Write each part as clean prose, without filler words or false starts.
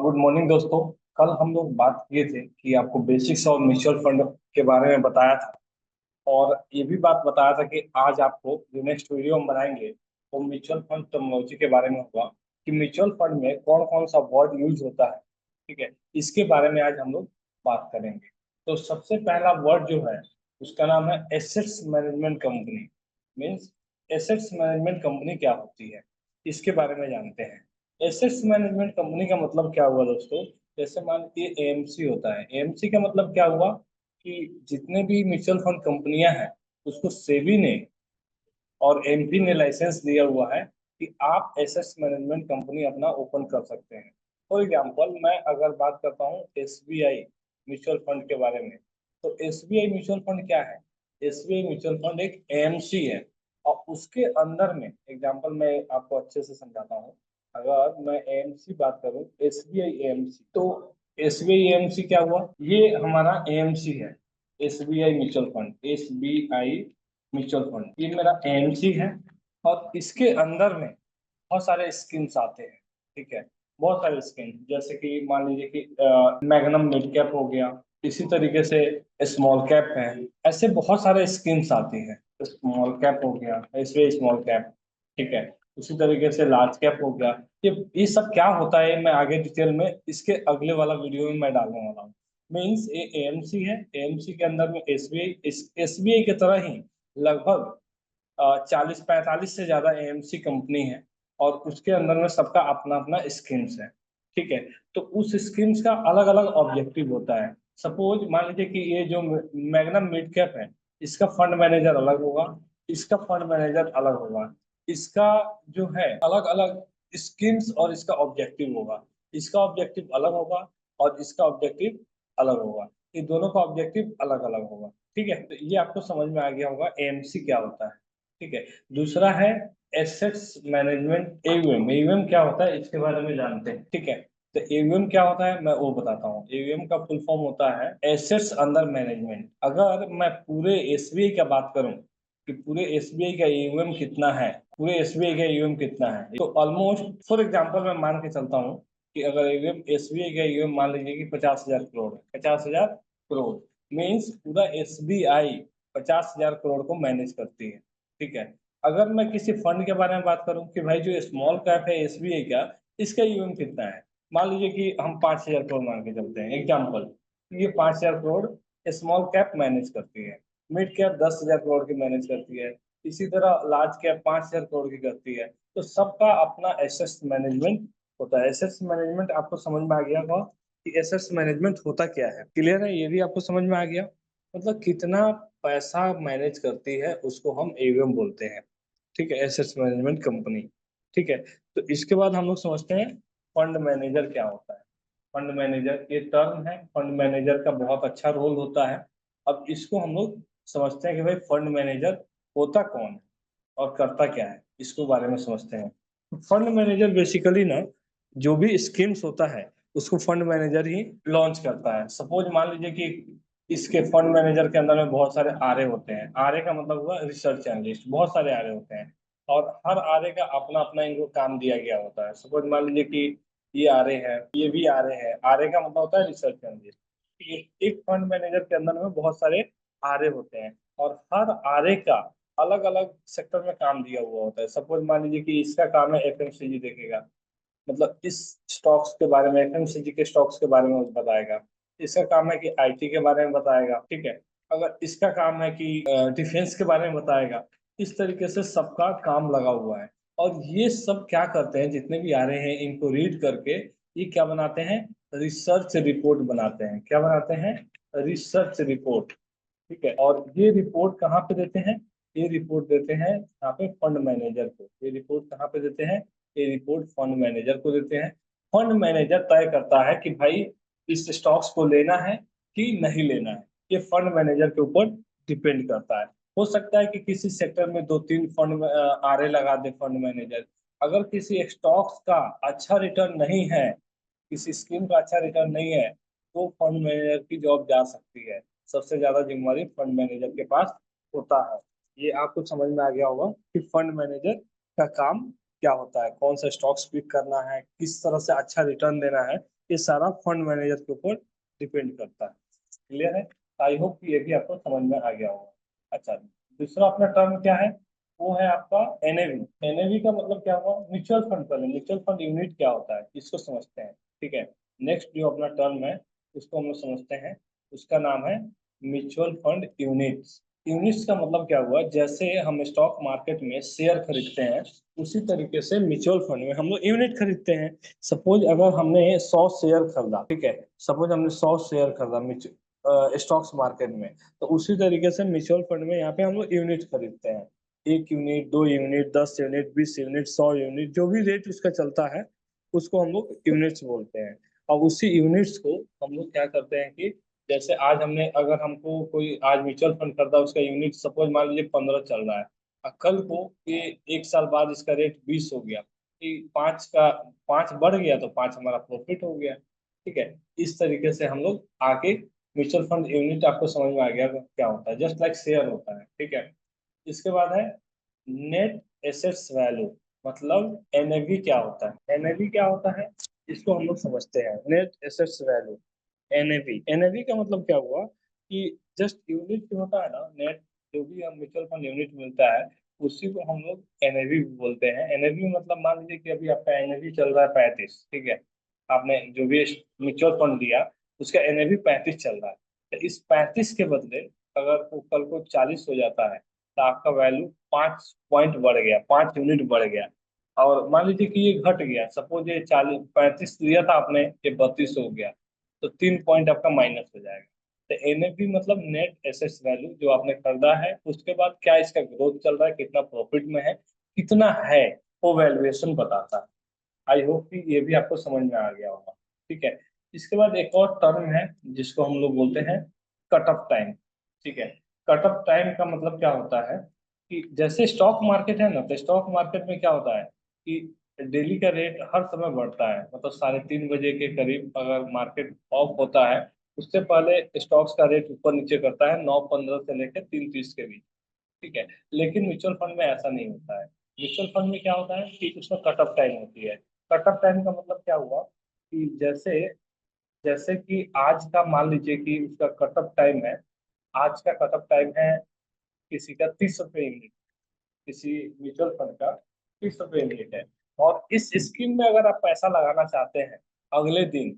Good morning दोस्तों। कल हम लोग बात किए थे कि आपको बेसिक्स और म्यूचुअल फंड के बारे में बताया था, और ये भी बात बताया था कि आज आपको जो नेक्स्ट वीडियो हम बनाएंगे वो म्यूचुअल फंड टर्मिनोलॉजी के बारे में होगा कि म्यूचुअल फंड में कौन कौन सा वर्ड यूज होता है। ठीक है, इसके बारे में आज हम लोग बात करेंगे। तो सबसे पहला वर्ड जो है उसका नाम है assets management company. Means assets management company क्या होती है, इसके बारे में जानते हैं। एसेट्स मैनेजमेंट कंपनी का मतलब क्या हुआ दोस्तों? जैसे मान लीजिए एएमसी होता है। एएमसी का मतलब क्या हुआ कि जितने भी म्यूचुअल फंड कंपनियां हैं उसको सेबी ने और एमपी ने लाइसेंस दिया हुआ है कि आप एसेट्स मैनेजमेंट कंपनी अपना ओपन कर सकते हैं। फॉर एग्जांपल मैं अगर बात करता हूँ एसबीआई म्यूचुअल फंड के बारे में, तो एसबीआई म्यूचुअल फंड क्या है? एसबीआई म्यूचुअल फंड एक एएमसी है, और उसके अंदर में एग्जांपल मैं आपको अच्छे से समझाता हूँ। अगर मैं एएमसी बात करूँ, एसबीआई एएमसी, तो एसबीआई एएमसी क्या हुआ? ये हमारा एएमसी है, SBI mutual fund. SBI mutual fund ये मेरा एएमसी है, और इसके अंदर में बहुत सारे स्कीम्स आते हैं। ठीक है, बहुत सारे स्कीम, जैसे कि मान लीजिए कि मैग्नम मिड कैप हो गया, इसी तरीके से स्मॉल कैप है। ऐसे बहुत सारे स्कीम्स आती हैं। स्मॉल कैप हो गया, इसलिए स्मॉल कैप। ठीक है, उसी तरीके से लार्ज कैप हो गया। ये सब क्या होता है मैं आगे डिटेल में इसके अगले वाला वीडियो में मैं डालने वाला हूँ। मीन्स ये एएमसी है, एएमसी के अंदर में एसबीआई, एसबीआई की तरह ही लगभग 40-45 से ज्यादा एएमसी कंपनी है, और उसके अंदर में सबका अपना अपना स्कीम्स है। ठीक है, तो उस स्कीम्स का अलग अलग ऑब्जेक्टिव होता है। सपोज मान लीजिए कि ये जो मैग्नम मिड कैप है, इसका फंड मैनेजर अलग होगा, इसका फंड मैनेजर अलग होगा, इसका जो है अलग अलग स्कीम्स, और इसका ऑब्जेक्टिव होगा। इसका ऑब्जेक्टिव अलग होगा और इसका ऑब्जेक्टिव अलग होगा। ये दोनों का ऑब्जेक्टिव अलग अलग होगा। ठीक है, तो ये आपको समझ में आ गया होगा एएमसी क्या होता है। ठीक है, दूसरा है एसेट्स मैनेजमेंट। एयूएम, एयूएम क्या होता है इसके बारे में जानते हैं। ठीक है, तो एयूएम क्या होता है मैं वो बताता हूँ। एयूएम का फुल फॉर्म होता है एसेट्स अंडर मैनेजमेंट। अगर मैं पूरे एसबीआई का बात करूं कि पूरे एसबीआई का एयूएम कितना है, पूरे एसबीआई का एयूएम कितना है, तो ऑलमोस्ट फॉर एग्जांपल मैं मान के चलता हूँ कि अगर एयूएम एसबीआई का एयूएम मान लीजिए कि 50,000 करोड़ है। 50,000 करोड़ मीन्स पूरा एसबीआई 50,000 करोड़ को मैनेज करती है। ठीक है, अगर मैं किसी फंड के बारे में बात करूं कि भाई जो स्मॉल कैप है एसबीआई का, इसका ईवीएम कितना है, मान लीजिए कि हम 5,000 करोड़ मान के चलते हैं एग्जाम्पल। ये 5,000 करोड़ स्मॉल कैप मैनेज करती है, मिड कैप 10,000 करोड़ की मैनेज करती है, इसी तरह लार्ज कैप 5,000 करोड़ की करती है। तो सबका अपना एसेट्स मैनेजमेंट होता है। एसेट्स मैनेजमेंट आपको समझ में आ गया होगा कि एसेट्स मैनेजमेंट होता क्या है। क्लियर है? ये भी आपको समझ में आ गया, मतलब कितना पैसा मैनेज करती है उसको हम एवीएम बोलते हैं। ठीक है, एसेट्स मैनेजमेंट कंपनी। ठीक है, तो इसके बाद हम लोग समझते हैं फंड मैनेजर क्या होता है। फंड मैनेजर ये टर्म है, फंड मैनेजर का बहुत अच्छा रोल होता है। अब इसको हम लोग समझते हैं कि भाई फंड मैनेजर होता कौन है और करता क्या है, इसको बारे में समझते हैं। फंड मैनेजर बेसिकली ना जो भी स्कीम्स होता है उसको फंड मैनेजर ही लॉन्च करता है। सपोज मान लीजिए कि इसके फंड मैनेजर के अंदर में बहुत सारे आरए होते हैं। आरए का मतलब हुआ रिसर्च एनालिस्ट, बहुत सारे आरए होते हैं, और हर आरए का अपना अपना इनको काम दिया गया होता है। सपोज मान लीजिए कि ये आरए है, ये भी आरए है। आरए का मतलब होता है रिसर्च एनालिस्ट। एक फंड मैनेजर के अंदर में बहुत सारे आरए होते हैं, और हर आरए का अलग अलग सेक्टर में काम दिया हुआ होता है। सपोज मान लीजिए कि इसका काम है एफएमसीजी देखेगा, मतलब इस स्टॉक्स के बारे में, एफएमसीजी के स्टॉक्स के बारे में बताएगा। इसका काम है कि आईटी के बारे में बताएगा। ठीक है, अगर इसका काम है कि डिफेंस के बारे में बताएगा। इस तरीके से सबका काम लगा हुआ है, और ये सब क्या करते हैं, जितने भी आ रहे हैं इनको रीड करके ये क्या बनाते हैं, रिसर्च रिपोर्ट बनाते हैं। क्या बनाते हैं? Research report. ठीक है, और ये रिपोर्ट कहाँ पे देते हैं? ये रिपोर्ट देते हैं यहाँ पे फंड मैनेजर को। ये रिपोर्ट कहाँ पे देते हैं? ये रिपोर्ट फंड मैनेजर को देते हैं। फंड मैनेजर तय करता है कि भाई इस स्टॉक्स को लेना है कि नहीं लेना है। ये फंड मैनेजर के ऊपर डिपेंड करता है। हो सकता है कि किसी सेक्टर में दो तीन फंड आरए लगा दे फंड मैनेजर। अगर किसी स्टॉक्स का अच्छा रिटर्न नहीं है, किसी स्कीम का अच्छा रिटर्न नहीं है, तो फंड मैनेजर की जॉब जा सकती है। सबसे ज्यादा जिम्मेवारी फंड मैनेजर के पास होता है। ये आपको समझ में आ गया होगा कि फंड मैनेजर का काम क्या होता है, कौन सा स्टॉक्स पिक करना है, किस तरह से अच्छा रिटर्न देना है, ये सारा फंड मैनेजर के ऊपर डिपेंड करता है। क्लियर है? आई होप कि ये भी आपको समझ में आ गया होगा। अच्छा, दूसरा अपना टर्म क्या है? वो है आपका एनएवी। एनएवी का मतलब क्या हुआ? Mutual fund. पहले म्यूचुअल फंड यूनिट क्या होता है इसको समझते हैं। ठीक है, नेक्स्ट जो अपना टर्म है उसको हम लोग समझते हैं, उसका नाम है म्यूचुअल फंड यूनिट्स। यूनिट्स का मतलब क्या हुआ? जैसे हम स्टॉक मार्केट में शेयर खरीदते हैं, उसी तरीके से म्यूचुअल फंड में हम लोग यूनिट खरीदते हैं। सपोज अगर हमने 100 शेयर खरीदा, ठीक है, सपोज हमने 100 शेयर खरीदा स्टॉक्स मार्केट में, तो उसी तरीके से म्यूचुअल फंड में यहाँ पे हम लोग यूनिट खरीदते हैं। 1 unit, 2 unit, 10 unit, 20 unit, 100 unit, जो भी रेट उसका चलता है उसको हम लोग यूनिट्स बोलते हैं। और उसी यूनिट्स को हम लोग क्या करते हैं कि जैसे आज हमने, अगर हमको कोई आज म्यूचुअल फंड खरीदा, उसका यूनिट सपोज मान लीजिए 15 चल रहा है, और कल को ये 1 साल बाद इसका रेट 20 हो गया, कि 5 बढ़ गया तो 5 हमारा प्रॉफिट हो गया। ठीक है, इस तरीके से हम लोग आगे म्यूचुअल फंड यूनिट आपको समझ में आ गया क्या होता है, जस्ट लाइक शेयर होता है। ठीक है, इसके बाद है नेट एसेट्स वैल्यू, मतलब एनएवी क्या होता है? एनएवी क्या होता है इसको हम लोग समझते हैं। Net assets value, NAV. NAV का मतलब क्या हुआ कि जस्ट यूनिट जो होता है ना, नेट, जो भी हम म्यूचुअल फंड यूनिट मिलता है उसी को हम लोग एनएवी बोलते हैं। एनएवी मतलब मान लीजिए कि अभी आपका एनएवी चल रहा है 35, ठीक है, आपने जो भी म्यूचुअल फंड दिया उसका एनएवी 35 चल रहा है, तो इस 35 के बदले अगर वो कल को 40 हो जाता है तो आपका वैल्यू 5 पॉइंट बढ़ गया, 5 यूनिट बढ़ गया। और मान लीजिए कि ये घट गया, सपोज ये 40 35 दिया था आपने, ये 32 हो गया, तो 3 पॉइंट आपका माइनस हो जाएगा। तो एनएवी मतलब नेट एसेट्स वैल्यू, जो आपने खरीदा है उसके बाद क्या इसका ग्रोथ चल रहा है, कितना प्रॉफिट में है, कितना है, वो वैल्यूएशन बताता है। आई होप कि ये भी आपको समझ में आ गया होगा। ठीक है, इसके बाद एक और टर्म है जिसको हम लोग बोलते हैं कट ऑफ टाइम। ठीक है, कट ऑफ टाइम का मतलब क्या होता है कि जैसे स्टॉक मार्केट है ना, तो स्टॉक मार्केट में क्या होता है कि डेली का रेट हर समय बढ़ता है, मतलब 3:30 बजे के करीब अगर मार्केट ऑफ होता है, उससे पहले स्टॉक्स का रेट ऊपर नीचे करता है 9:15 से लेकर 3:30 के बीच। ठीक है, लेकिन म्यूचुअल फंड में ऐसा नहीं होता है। म्यूचुअल फंड में क्या होता है कि उसमें कट ऑफ टाइम होती है। कट ऑफ टाइम का मतलब क्या हुआ कि जैसे जैसे कि आज का मान लीजिए कि उसका कट ऑफ टाइम है, आज का कट ऑफ टाइम है किसी का 30 रुपये यूनिट, किसी म्यूचुअल फंड का 30 रुपये यूनिट है। और इस स्कीम में अगर आप पैसा लगाना चाहते हैं अगले दिन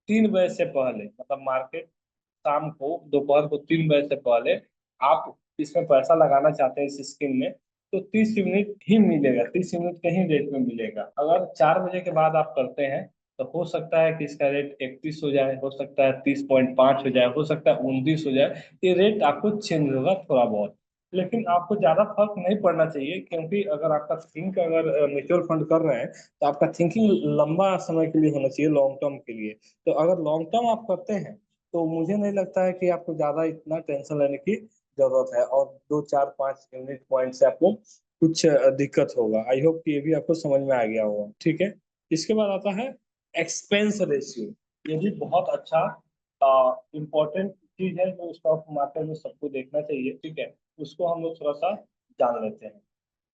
3 बजे से पहले, मतलब मार्केट शाम को दोपहर को 3 बजे से पहले आप इसमें पैसा लगाना चाहते हैं इस स्कीम में, तो 30 यूनिट ही मिलेगा, 30 यूनिट के ही रेट में मिलेगा। अगर 4 बजे के बाद आप करते हैं तो हो सकता है कि इसका रेट 31 हो जाए, हो सकता है 30.5 हो जाए, हो सकता है 29 हो जाए। ये रेट आपको चेंज होगा थोड़ा बहुत, लेकिन आपको ज्यादा फर्क नहीं पड़ना चाहिए, क्योंकि अगर आपका थिंक अगर म्यूचुअल फंड कर रहे हैं तो आपका थिंकिंग लंबा समय के लिए होना चाहिए, लॉन्ग टर्म के लिए। तो अगर लॉन्ग टर्म आप करते हैं तो मुझे नहीं लगता है कि आपको ज्यादा इतना टेंशन लेने की जरूरत है, और 2 4 5 यूनिट पॉइंट से आपको कुछ दिक्कत होगा। आई होप कि ये भी आपको समझ में आ गया होगा। ठीक है, इसके बाद आता है एक्सपेंस रेशियो। ये भी बहुत अच्छा इम्पोर्टेंट चीज है जो स्टॉक मार्केट में सबको देखना चाहिए। ठीक है, उसको हम लोग थोड़ा सा जान लेते हैं।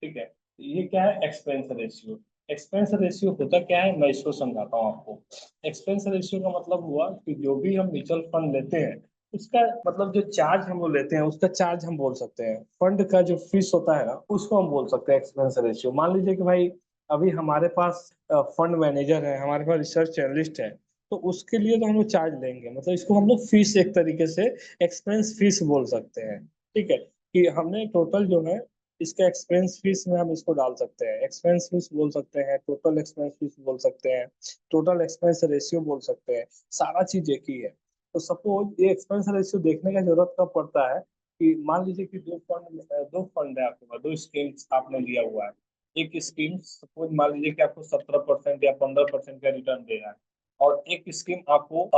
ठीक है, ये क्या है एक्सपेंस रेशियो? एक्सपेंस रेशियो होता क्या है, मैं इसको समझाता हूँ आपको। एक्सपेंस रेशियो का मतलब हुआ कि जो भी हम म्यूचुअल फंड लेते हैं उसका मतलब जो चार्ज हम लोग लेते हैं उसका चार्ज हम बोल सकते हैं। फंड का जो फीस होता है ना उसको हम बोल सकते हैं एक्सपेंस रेशियो। मान लीजिए कि भाई अभी हमारे पास फंड मैनेजर है, हमारे पास रिसर्च एनालिस्ट है, तो उसके लिए तो हम लोग चार्ज लेंगे, मतलब इसको हम लोग फीस एक तरीके से एक्सपेंस फीस बोल सकते हैं। ठीक है, कि हमने टोटल जो है इसका एक्सपेंस फीस में हम इसको डाल सकते हैं, एक्सपेंस फीस बोल सकते हैं, टोटल एक्सपेंस फीस बोल सकते हैं, टोटल एक्सपेंस रेशियो बोल सकते हैं, सारा चीज एक ही है। तो सपोज ये एक्सपेंस रेशियो देखने का जरूरत कब पड़ता है कि मान लीजिए कि दो फंड है आपके पास, दो स्कीम्स आपने लिया हुआ है। एक स्कीम सपोज मान लीजिए कि आपको 17% या 15% का रिटर्न दे रहा है, और एक स्कीम आपको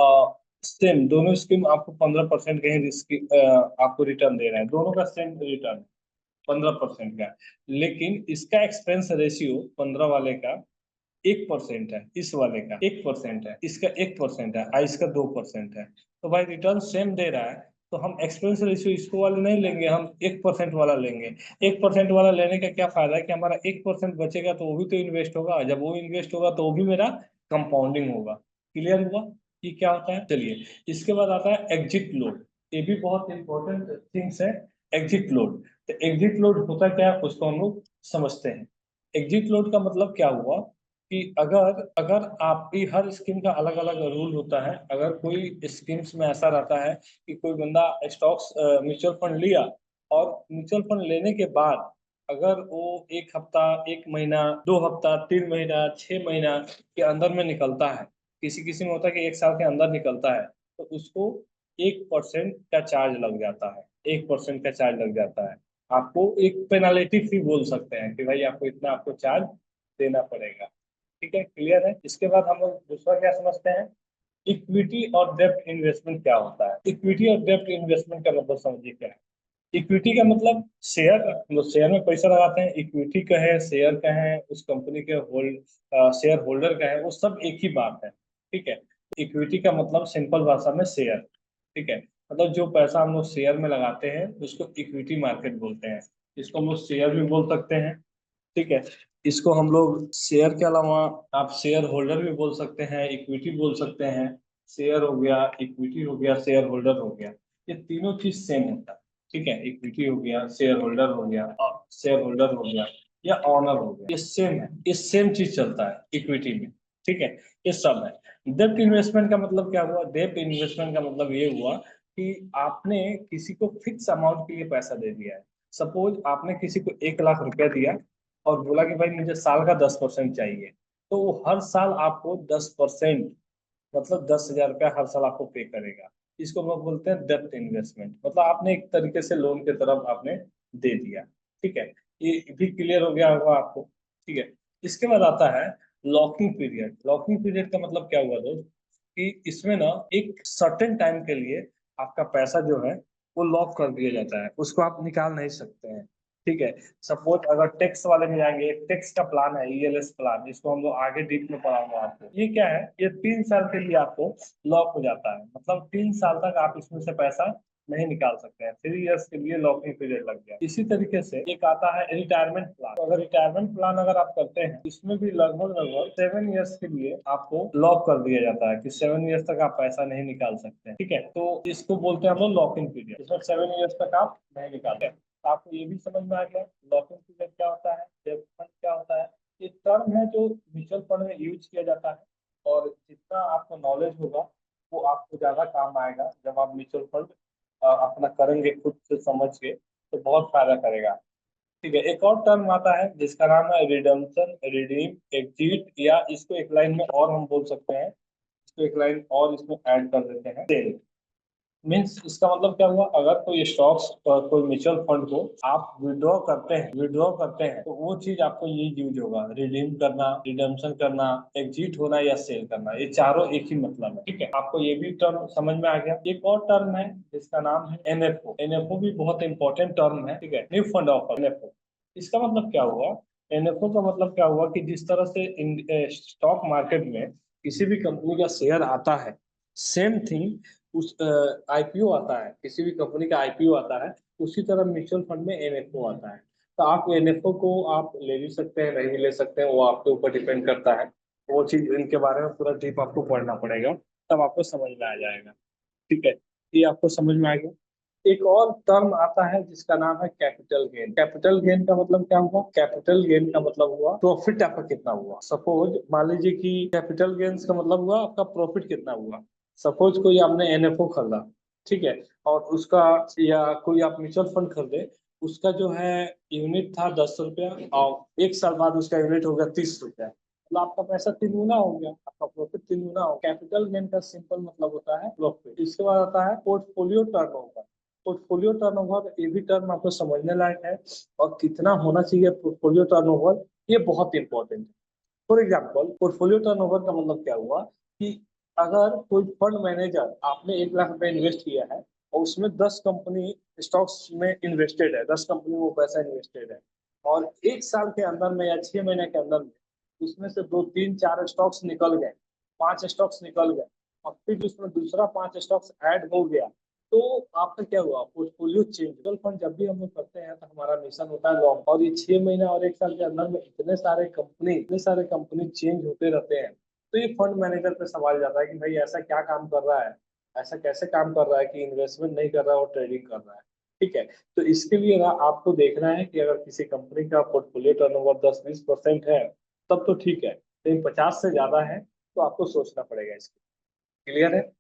सेम, दोनों स्कीम आपको 15% का ही आपको रिटर्न दे रहे हैं, दोनों का सेम रिटर्न 15% का। लेकिन इसका एक्सपेंस रेशियो 15 वाले का 1% है, इस वाले का 1% है, इसका 1% है, इसका 2% है। तो भाई रिटर्न सेम दे रहा है, तो हम एक्सपेंस रेशियो इसको वाले नहीं लेंगे, हम 1% वाला लेंगे। 1% वाला लेने का क्या फायदा है कि हमारा 1% बचेगा तो वो भी तो इन्वेस्ट होगा, जब वो इन्वेस्ट होगा तो वो भी मेरा कंपाउंडिंग होगा। क्लियर हुआ ये क्या होता है? चलिए, इसके बाद आता है एग्जिट लोड। ये भी बहुत इंपॉर्टेंट थिंग्स है, एग्जिट लोड। तो एग्जिट लोड होता क्या है उसको हम लोग समझते हैं। एग्जिट लोड का मतलब क्या हुआ कि अगर अगर आपकी हर स्कीम का अलग अलग रूल होता है। अगर कोई स्कीम्स में ऐसा रहता है कि कोई बंदा स्टॉक्स म्यूचुअल फंड लिया और म्यूचुअल फंड लेने के बाद अगर वो 1 हफ्ता, 1 महीना, 2 हफ्ता, 3 महीना, 6 महीना के अंदर में निकलता है, किसी किसी में होता है कि 1 साल के अंदर निकलता है, तो उसको 1% का चार्ज लग जाता है। 1% का चार्ज लग जाता है। आपको एक पेनाल्टी फी बोल सकते हैं कि भाई आपको इतना आपको चार्ज देना पड़ेगा। ठीक है, क्लियर है। इसके बाद हम लोग दूसरा क्या समझते हैं, इक्विटी और डेब्ट इन्वेस्टमेंट क्या होता है। इक्विटी और डेब्ट इन्वेस्टमेंट का मतलब समझिए क्या है। इक्विटी का मतलब शेयर, हम लोग शेयर में पैसा लगाते हैं। इक्विटी का है, शेयर का है, उस कंपनी के शेयर होल्डर का है, वो सब एक ही बात है। ठीक है, इक्विटी का मतलब सिंपल भाषा में शेयर। ठीक है, मतलब जो पैसा हम लोग शेयर में लगाते हैं उसको इक्विटी मार्केट बोलते हैं। इसको हम लोग शेयर भी बोल सकते हैं। ठीक है, इसको हम लोग शेयर के अलावा आप शेयर होल्डर भी बोल सकते हैं, इक्विटी बोल सकते हैं। शेयर हो गया, इक्विटी हो गया, शेयर होल्डर हो गया, ये तीनों चीज सेम होता है। ठीक है, इक्विटी हो गया, शेयर होल्डर हो गया, और शेयर होल्डर हो गया या ऑनर हो गया, ये सेम है, ये सेम चीज चलता है इक्विटी में। ठीक है, ये सब है। डेब्ट इन्वेस्टमेंट का मतलब क्या हुआ? डेब्ट इन्वेस्टमेंट का मतलब ये हुआ कि आपने किसी को फिक्स अमाउंट के लिए पैसा दे दिया है। सपोज आपने किसी को 1 लाख रुपया दिया और बोला कि भाई मुझे साल का 10% चाहिए, तो वो हर साल आपको 10%, मतलब 10,000 रुपया हर साल आपको पे करेगा। इसको हम लोग बोलते हैं डेब्ट इन्वेस्टमेंट। मतलब आपने एक तरीके से लोन की तरफ आपने दे दिया। ठीक है, ये भी क्लियर हो गया होगा आपको। ठीक है, इसके बाद आता है लॉकिंग पीरियड। लॉकिंग पीरियड का मतलब क्या हुआ दोस्त, कि इसमें ना एक सर्टेन टाइम के लिए आपका पैसा जो है वो लॉक कर दिया जाता है, उसको आप निकाल नहीं सकते हैं। ठीक है, सपोज अगर टैक्स वाले में जाएंगे, टैक्स का प्लान है ईएलएस प्लान, इसको हम लोग आगे डीप में पढ़ाऊंगा आपको। ये क्या है, ये 3 साल के लिए आपको लॉक हो जाता है। मतलब 3 साल तक आप इसमें से पैसा नहीं निकाल सकते हैं। 3 इयर्स के लिए लॉकिंग पीरियड लग गया। इसी तरीके से एक आता है रिटायरमेंट प्लान। तो अगर रिटायरमेंट प्लान अगर आप करते हैं, इसमें भी लगभग लगभग 7 इयर्स के लिए आपको लॉक कर दिया जाता है कि 7 इयर्स तक आप पैसा नहीं निकाल सकते हैं। ठीक है, तो इसको बोलते हैं हम लोग लॉकिंग पीरियड। इसमें 7 इयर्स तक आप नहीं निकालते। तो आपको ये भी समझ में आ गया लॉकिंग पीरियड क्या होता है, डेब्ट फंड क्या होता है। ये टर्म है जो म्यूचुअल फंड में यूज किया जाता है, और जितना आपको नॉलेज होगा वो आपको ज्यादा काम आएगा जब आप म्यूचुअल फंड अपना करेंगे खुद से समझ के, तो बहुत फायदा करेगा। ठीक है, एक और टर्म आता है जिसका नाम है रिडम्पशन, रिडीम, एग्जिट, या इसको एक लाइन में और हम बोल सकते हैं, इसको एक लाइन और इसमें ऐड कर देते हैं, सेल। मीन्स इसका मतलब क्या हुआ, अगर कोई स्टॉक्स और कोई म्यूचुअल फंड को आप विड्रॉ करते हैं तो वो चीज आपको ये यूज होगा, रिडीम करना, रिडेम्पशन करना, एग्जिट होना या सेल करना, ये चारों एक ही मतलब है। ठीक है, आपको ये भी टर्म समझ में आ गया। एक और टर्म है जिसका नाम है एनएफओ। एनएफओ भी बहुत इंपॉर्टेंट टर्म है। ठीक है, न्यू फंड ऑफर, एनएफओ। इसका मतलब क्या हुआ, एनएफओ का मतलब क्या हुआ कि जिस तरह से स्टॉक मार्केट में किसी भी कंपनी का शेयर आता है, सेम थिंग उस आईपीओ आता है, किसी भी कंपनी का आईपीओ आता है, उसी तरह म्यूचुअल फंड में एनएफओ आता है। तो आप एनएफओ को आप ले भी सकते हैं, नहीं भी ले सकते हैं, वो आपके ऊपर डिपेंड करता है। वो चीज इनके बारे में पूरा डीप आपको पढ़ना पड़ेगा, तब आपको समझ में आ जाएगा। ठीक है, ये आपको समझ में आ गया। एक और टर्म आता है जिसका नाम है कैपिटल गेन। कैपिटल गेन का मतलब क्या हुआ, कैपिटल गेन का मतलब हुआ प्रॉफिट आपका कितना हुआ। सपोज मान लीजिए कि कैपिटल गेन्स का मतलब हुआ आपका प्रॉफिट कितना हुआ। सपोज कोई आपने एनएफओ खरीदा, ठीक है, और उसका, या कोई आप म्यूचुअल फंड खरीदे, उसका जो है यूनिट था 10 रुपया, और 1 साल बाद उसका यूनिट हो गया 30 रुपया, मतलब आपका पैसा 3 गुना हो गया, आपका प्रॉफिट 3 गुना हो। कैपिटल गेन का सिंपल मतलब होता है प्रॉफिट। इसके बाद आता है पोर्टफोलियो टर्नओवर। पोर्टफोलियो टर्नओवर, ये भी टर्म आपको समझने लायक है, और कितना होना चाहिए पोर्टफोलियो टर्नओवर, ये बहुत इंपॉर्टेंट है। फॉर एग्जाम्पल, पोर्टफोलियो टर्नओवर का मतलब क्या हुआ कि अगर कोई फंड मैनेजर, आपने 1 लाख रुपए इन्वेस्ट किया है और उसमें 10 कंपनी स्टॉक्स में इन्वेस्टेड है, 10 कंपनी वो पैसा इन्वेस्टेड है, और 1 साल के अंदर में या 6 महीने के अंदर में उसमें से 2, 3, 4 स्टॉक्स निकल गए, 5 स्टॉक्स निकल गए, और फिर उसमें दूसरा 5 स्टॉक्स ऐड हो गया, तो आपका क्या हुआ, पोर्टफोलियो चेंज। म्यूचुअल फंड जब भी हम लोग करते हैं तो हमारा मिशन होता है लॉन्ग, और ये 6 महीना और 1 साल के अंदर में इतने सारे कंपनी चेंज होते रहते हैं। तो ये फंड मैनेजर पे सवाल जाता है कि भाई ऐसा क्या काम कर रहा है, ऐसा कैसे काम कर रहा है कि इन्वेस्टमेंट नहीं कर रहा है और ट्रेडिंग कर रहा है। ठीक है, तो इसके लिए ना आपको देखना है कि अगर किसी कंपनी का पोर्टफोलियो टर्नओवर 10-20% है तब तो ठीक है, लेकिन 50 से ज्यादा है तो आपको सोचना पड़ेगा इसको। क्लियर है?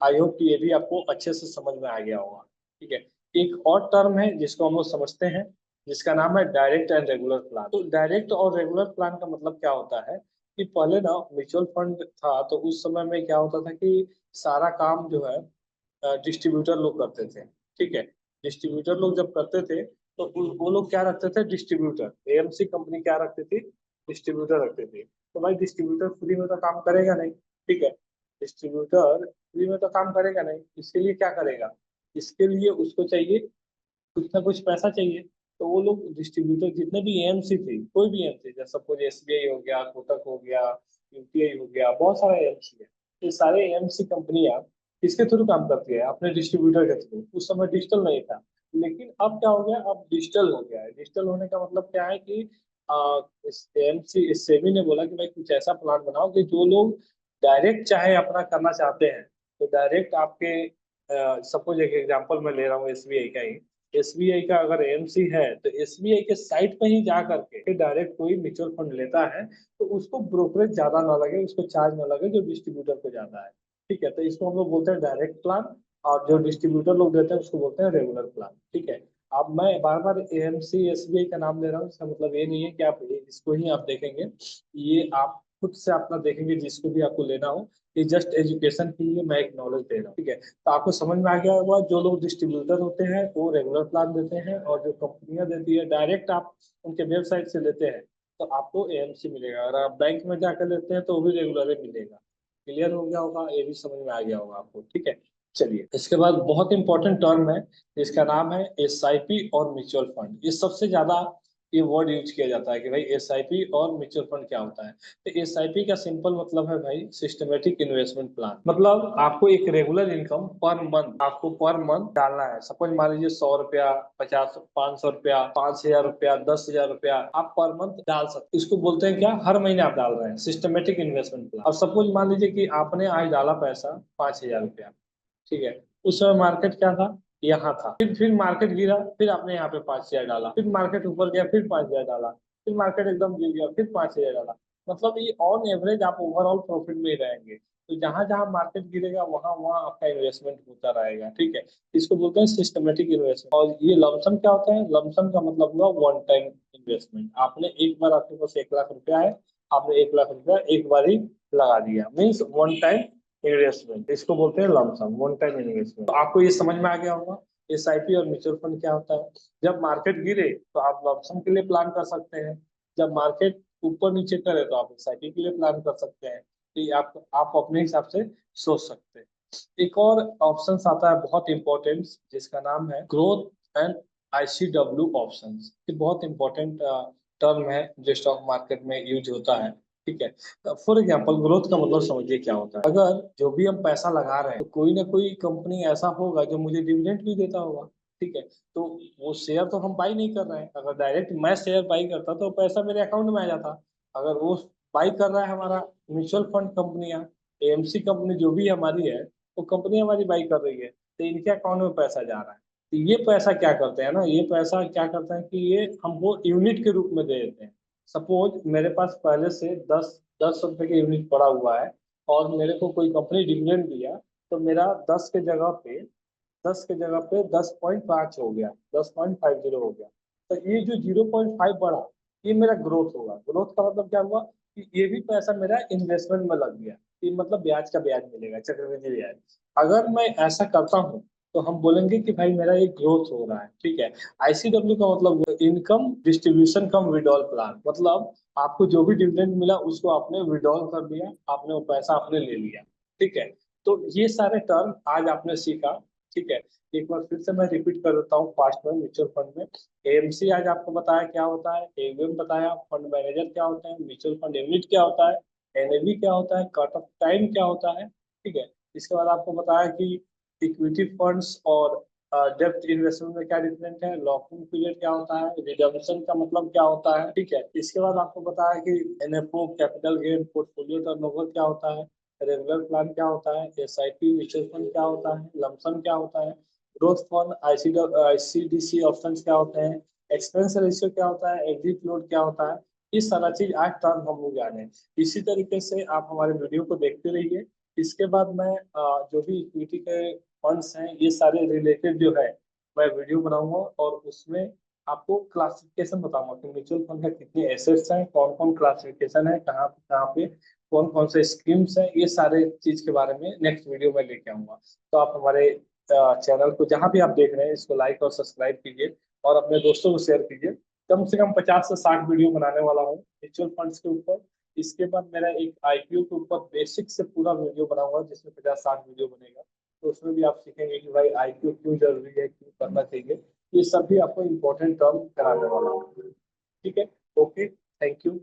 आई होप कि ये भी आपको अच्छे से समझ में आ गया होगा। ठीक है, एक और टर्म है जिसको हम लोग समझते हैं, जिसका नाम है डायरेक्ट एंड रेगुलर प्लान। तो डायरेक्ट और रेगुलर प्लान का मतलब क्या होता है कि पहले ना म्यूचुअल फंड था तो उस समय में क्या होता था कि सारा काम जो है डिस्ट्रीब्यूटर लोग करते थे। ठीक है, डिस्ट्रीब्यूटर लोग जब करते थे तो वो लोग क्या रखते थे, डिस्ट्रीब्यूटर। एएमसी कंपनी क्या रखती थी, डिस्ट्रीब्यूटर रखते थे। तो भाई डिस्ट्रीब्यूटर फ्री में तो काम करेगा नहीं। ठीक है, डिस्ट्रीब्यूटर फ्री में तो काम करेगा नहीं, इसके लिए क्या करेगा, इसके लिए उसको चाहिए कुछ ना कुछ पैसा चाहिए। तो वो लोग डिस्ट्रीब्यूटर जितने भी एएमसी थे, कोई भी एएमसी, जैसे सपोज एसबीआई हो गया, कोटक हो गया, यूपीआई हो गया, बहुत सारे एएमसी है। ये सारे एएमसी कंपनियां किसके थ्रू काम करती है, अपने डिस्ट्रीब्यूटर के थ्रू। उस समय डिजिटल नहीं था, लेकिन अब क्या हो गया, अब डिजिटल हो गया है। डिजिटल होने का मतलब क्या है कि इस एएमसी, इस सेबी ने बोला कि भाई कुछ ऐसा प्लान बनाओ कि जो लोग डायरेक्ट चाहे अपना करना चाहते हैं तो डायरेक्ट आपके, सपोज एक एग्जांपल मैं ले रहा हूँ एसबीआई का ही। एसबीआई का अगर एएमसी है तो एसबीआई के साइट पे ही जा करके डायरेक्ट कोई म्यूचुअल फंड लेता है तो उसको ब्रोकरेज ज्यादा ना लगे, उसको चार्ज ना लगे जो डिस्ट्रीब्यूटर को जाता है। ठीक है, तो इसको हम लोग बोलते हैं डायरेक्ट प्लान, और जो डिस्ट्रीब्यूटर लोग देते हैं उसको बोलते हैं रेगुलर प्लान। ठीक है, अब मैं बार बार एएमसी एसबीआई का नाम ले रहा हूँ, इसका मतलब ये नहीं है कि आप इसको ही आप देखेंगे, ये आप खुद से अपना देखेंगे जिसको भी आपको लेना हो। ये जस्ट एजुकेशन के लिए मैं एक नॉलेज दे रहा हूँ। ठीक है, तो आपको समझ में आ गया होगा, जो लोग डिस्ट्रीब्यूटर होते हैं वो रेगुलर प्लान देते हैं, और जो कंपनियां देती है डायरेक्ट आप उनके वेबसाइट से लेते हैं तो आपको एएमसी मिलेगा। अगर आप बैंक में जाकर लेते हैं तो वो भी रेगुलर ही मिलेगा। क्लियर हो गया होगा, ये भी समझ में आ गया होगा आपको। ठीक है, चलिए इसके बाद बहुत इंपॉर्टेंट टर्म है जिसका नाम है एसआईपी और म्यूचुअल फंड। ये सबसे ज्यादा ये वर्ड यूज किया जाता है कि भाई एसआईपी और म्यूचुअल फंड क्या होता है। तो एसआईपी का सिंपल मतलब है भाई सिस्टमेटिक इन्वेस्टमेंट प्लान। मतलब आपको एक रेगुलर इनकम पर मंथ, आपको पर मंथ डालना है। सपोज मान लीजिए 100 रुपया, 50, 500 रुपया, 5,000 रुपया, 10,000 रुपया आप पर मंथ डाल सकते। इसको बोलते हैं क्या, हर महीने आप डाल रहे हैं, सिस्टमेटिक इन्वेस्टमेंट प्लान। अब सपोज मान लीजिए कि आपने आज डाला पैसा 5,000 रुपया। ठीक है, उस समय मार्केट क्या था, यहाँ था, फिर मार्केट गिरा, फिर आपने यहाँ पे 5,000 डाला, फिर मार्केट ऊपर गया, फिर 5,000 डाला, फिर मार्केट एकदम गिर गया, फिर 5,000 डाला। मतलब ये ऑन एवरेज आप ओवरऑल प्रॉफिट में ही रहेंगे। तो जहां जहां मार्केट गिरेगा वहां वहां आपका इन्वेस्टमेंट होता रहेगा। ठीक है, इसको बोलते हैं सिस्टमेटिक इन्वेस्टमेंट। और ये लमसम क्या होता है, लमसम का मतलब हुआ वन टाइम इन्वेस्टमेंट। आपने एक बार, आपके पास 1,00,000 रुपया है, आपने 1,00,000 रुपया एक बार ही लगा दिया, मीन्स वन टाइम इन्वेस्टमेंट। इसको बोलते हैं लमसम, वन टाइम इन्वेस्टमेंट। तो आपको ये समझ में आ गया होगा एसआईपी और म्यूचुअल फंड क्या होता है। जब मार्केट गिरे तो आप लमसम के लिए प्लान कर सकते हैं, जब मार्केट ऊपर नीचे करे तो आप एसआईपी के लिए प्लान कर सकते हैं। तो ये आप अपने हिसाब से सोच सकते हैं। एक और ऑप्शन आता है बहुत इंपॉर्टेंट, जिसका नाम है ग्रोथ एंड आईसीडब्ल्यू ऑप्शन। ये बहुत इंपॉर्टेंट टर्म है जो स्टॉक मार्केट में यूज होता है। ठीक है, फॉर एग्जाम्पल ग्रोथ का मतलब समझिए क्या होता है। अगर जो भी हम पैसा लगा रहे हैं तो कोई ना कोई कंपनी ऐसा होगा जो मुझे डिविडेंड भी देता होगा। ठीक है, तो वो शेयर तो हम बाई नहीं कर रहे हैं। अगर डायरेक्ट मैं शेयर बाई करता तो पैसा मेरे अकाउंट में आ जाता। अगर वो बाई कर रहा है हमारा म्यूचुअल फंड कंपनियां, एएमसी कंपनी जो भी हमारी है, वो कंपनी हमारी बाई कर रही है तो इनके अकाउंट में पैसा जा रहा है। तो ये पैसा क्या करते हैं ना, ये पैसा क्या करते हैं कि ये हमको यूनिट के रूप में दे देते हैं। सपोज मेरे पास पहले से 10 10 रुपए के यूनिट पड़ा हुआ है और मेरे को कोई कंपनी डिविडेंड दिया, तो मेरा 10 के जगह पे 10.5 हो गया, 10.50 हो गया। तो ये जो 0.5 बढ़ा, ये मेरा ग्रोथ होगा। ग्रोथ का मतलब क्या हुआ कि ये भी पैसा मेरा इन्वेस्टमेंट में लग गया। ये मतलब ब्याज का ब्याज मिलेगा, चक्रवृद्धि ब्याज। अगर मैं ऐसा करता हूँ तो हम बोलेंगे कि भाई मेरा ये ग्रोथ हो रहा है। ठीक है, आईसीडब्ल्यू का मतलब इनकम डिस्ट्रीब्यूशन कम विड्रॉल प्लान। मतलब आपको जो भी डिविडेंड मिला उसको आपने विड्रॉल कर दिया, आपने वो पैसा आपने ले लिया। ठीक है, तो ये सारे टर्म आज आपने सीखा। ठीक है, एक बार फिर से मैं रिपीट कर देता हूँ फास्ट में। म्यूचुअल फंड में एएमसी आज आपको बताया क्या होता है, एवीएम बताया, फंड मैनेजर क्या होता है, म्यूचुअल फंड यूनिट क्या होता है, एनएवी क्या होता है, कट ऑफ टाइम क्या होता है। ठीक है, इसके बाद आपको बताया कि इक्विटी फंड्स और डेप्थ इन्वेस्टमेंट में क्या डिफरेंट है, लॉकिंग पीरियड क्या होता है, रिडम्पशन का मतलब क्या होता है, ठीक है। इसके बाद आपको बताया कि NFO, capital gain, portfolio turnover क्या होता है, रेगुलर प्लान क्या होता है, एसआईपी म्यूचुअल फंड क्या होता है, लमसम क्या होता है, ग्रोथ फंड, आईसीडीसी ऑप्शन क्या होते हैं, एक्सपेंस रेशियो क्या होता है, एग्जिट लोड क्या होता है। ये सारा चीज आज टर्म हम लोग जाने। इसी तरीके से आप हमारे वीडियो को देखते रहिए। इसके बाद मैं जो भी इक्विटी के फंड्स हैं ये सारे रिलेटेड जो है मैं वीडियो बनाऊंगा, और उसमें आपको क्लासिफिकेशन बताऊंगा कि म्यूचुअल फंड का कितने एसेट्स हैं, कौन कौन क्लासिफिकेशन है, कहाँ पे कौन कौन से स्कीम्स हैं, ये सारे चीज के बारे में नेक्स्ट वीडियो में लेके आऊंगा। तो आप हमारे चैनल को जहां भी आप देख रहे हैं इसको लाइक और सब्सक्राइब कीजिए, और अपने दोस्तों को शेयर कीजिए। कम से कम 50 से 60 वीडियो बनाने वाला हूँ म्यूचुअल फंड्स के ऊपर। इसके बाद मेरा एक आईपीओ के ऊपर बेसिक से पूरा वीडियो बनाऊंगा जिसमें 50-60 वीडियो बनेगा। तो उसमें भी आप सीखेंगे कि भाई आईपीओ क्यों जरूरी है, क्यों करना चाहिए। ये सब भी आपको इम्पोर्टेंट टर्म कराने वाला हूँ। ठीक है, ओके, थैंक यू।